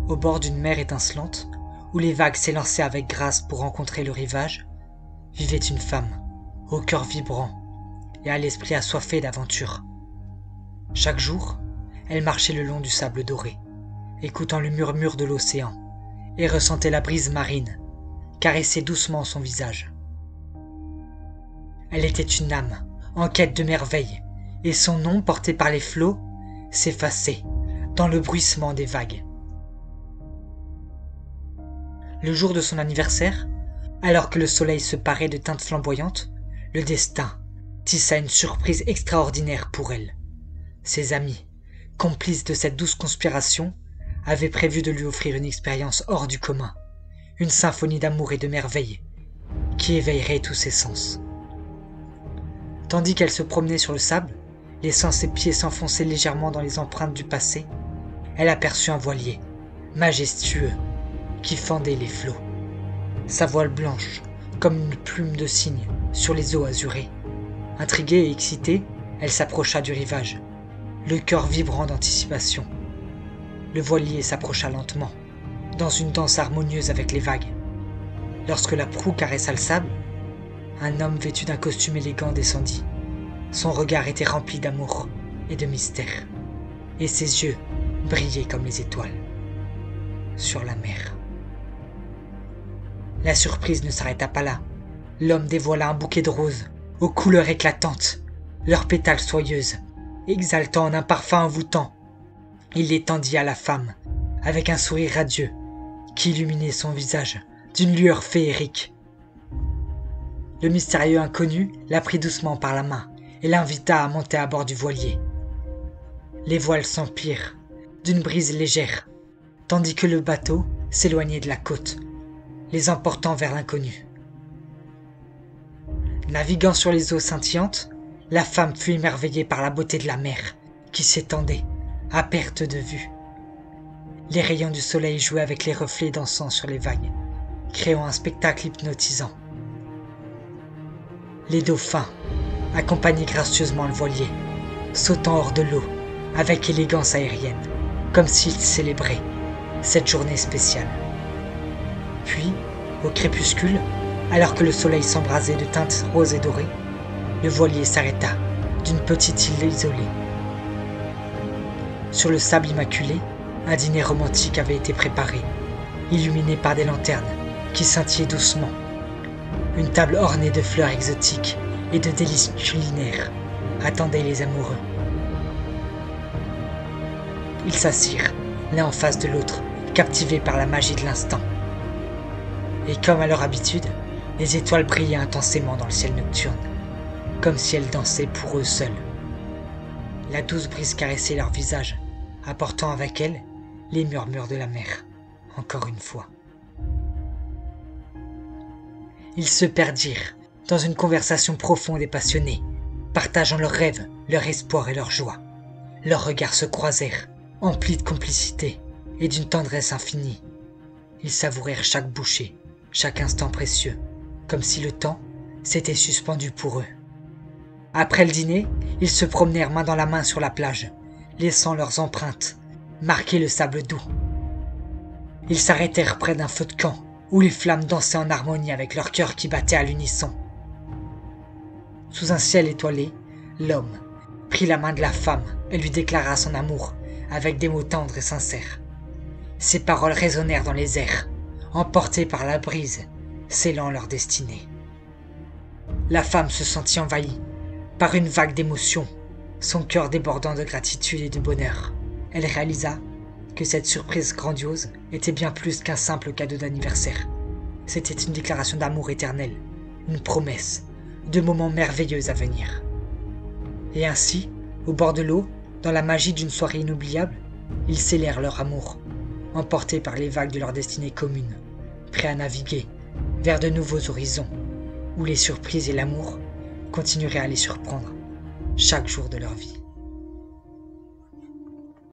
Au bord d'une mer étincelante, où les vagues s'élançaient avec grâce pour rencontrer le rivage, vivait une femme, au cœur vibrant et à l'esprit assoiffé d'aventure. Chaque jour, elle marchait le long du sable doré, écoutant le murmure de l'océan, et ressentait la brise marine caresser doucement son visage. Elle était une âme, en quête de merveilles, et son nom, porté par les flots, s'effaçait dans le bruissement des vagues. Le jour de son anniversaire, alors que le soleil se parait de teintes flamboyantes, le destin tissa une surprise extraordinaire pour elle. Ses amis, complices de cette douce conspiration, avaient prévu de lui offrir une expérience hors du commun, une symphonie d'amour et de merveilles qui éveillerait tous ses sens. Tandis qu'elle se promenait sur le sable, laissant ses pieds s'enfoncer légèrement dans les empreintes du passé, elle aperçut un voilier, majestueux, qui fendait les flots. Sa voile blanche, comme une plume de cygne, sur les eaux azurées. Intriguée et excitée, elle s'approcha du rivage, le cœur vibrant d'anticipation. Le voilier s'approcha lentement, dans une danse harmonieuse avec les vagues. Lorsque la proue caressa le sable, un homme vêtu d'un costume élégant descendit. Son regard était rempli d'amour et de mystère, et ses yeux brillaient comme les étoiles sur la mer. La surprise ne s'arrêta pas là. L'homme dévoila un bouquet de roses, aux couleurs éclatantes, leurs pétales soyeuses, exaltant en un parfum envoûtant. Il l'étendit à la femme, avec un sourire radieux, qui illuminait son visage d'une lueur féerique. Le mystérieux inconnu la prit doucement par la main et l'invita à monter à bord du voilier. Les voiles s'empirent d'une brise légère, tandis que le bateau s'éloignait de la côte, les emportant vers l'inconnu. Naviguant sur les eaux scintillantes, la femme fut émerveillée par la beauté de la mer qui s'étendait à perte de vue. Les rayons du soleil jouaient avec les reflets dansant sur les vagues, créant un spectacle hypnotisant. Les dauphins accompagnaient gracieusement le voilier, sautant hors de l'eau avec élégance aérienne, comme s'ils célébraient cette journée spéciale. Puis, au crépuscule, alors que le soleil s'embrasait de teintes roses et dorées, le voilier s'arrêta d'une petite île isolée. Sur le sable immaculé, un dîner romantique avait été préparé, illuminé par des lanternes qui scintillaient doucement. Une table ornée de fleurs exotiques et de délices culinaires attendait les amoureux. Ils s'assirent, l'un en face de l'autre, captivés par la magie de l'instant. Et comme à leur habitude, les étoiles brillaient intensément dans le ciel nocturne, comme si elles dansaient pour eux seuls. La douce brise caressait leur visage, apportant avec elle les murmures de la mer, encore une fois. Ils se perdirent dans une conversation profonde et passionnée, partageant leurs rêves, leurs espoirs et leurs joies. Leurs regards se croisèrent, emplis de complicité et d'une tendresse infinie. Ils savourèrent chaque bouchée, chaque instant précieux, comme si le temps s'était suspendu pour eux. Après le dîner, ils se promenèrent main dans la main sur la plage, laissant leurs empreintes marquer le sable doux. Ils s'arrêtèrent près d'un feu de camp, où les flammes dansaient en harmonie avec leur cœur qui battait à l'unisson. Sous un ciel étoilé, l'homme prit la main de la femme et lui déclara son amour avec des mots tendres et sincères. Ces paroles résonnèrent dans les airs, emportées par la brise, scellant leur destinée. La femme se sentit envahie par une vague d'émotions, son cœur débordant de gratitude et de bonheur. Elle réalisa que cette surprise grandiose était bien plus qu'un simple cadeau d'anniversaire. C'était une déclaration d'amour éternel, une promesse de moments merveilleux à venir. Et ainsi, au bord de l'eau, dans la magie d'une soirée inoubliable, ils scellèrent leur amour, emportés par les vagues de leur destinée commune, prêts à naviguer vers de nouveaux horizons, où les surprises et l'amour continueraient à les surprendre chaque jour de leur vie.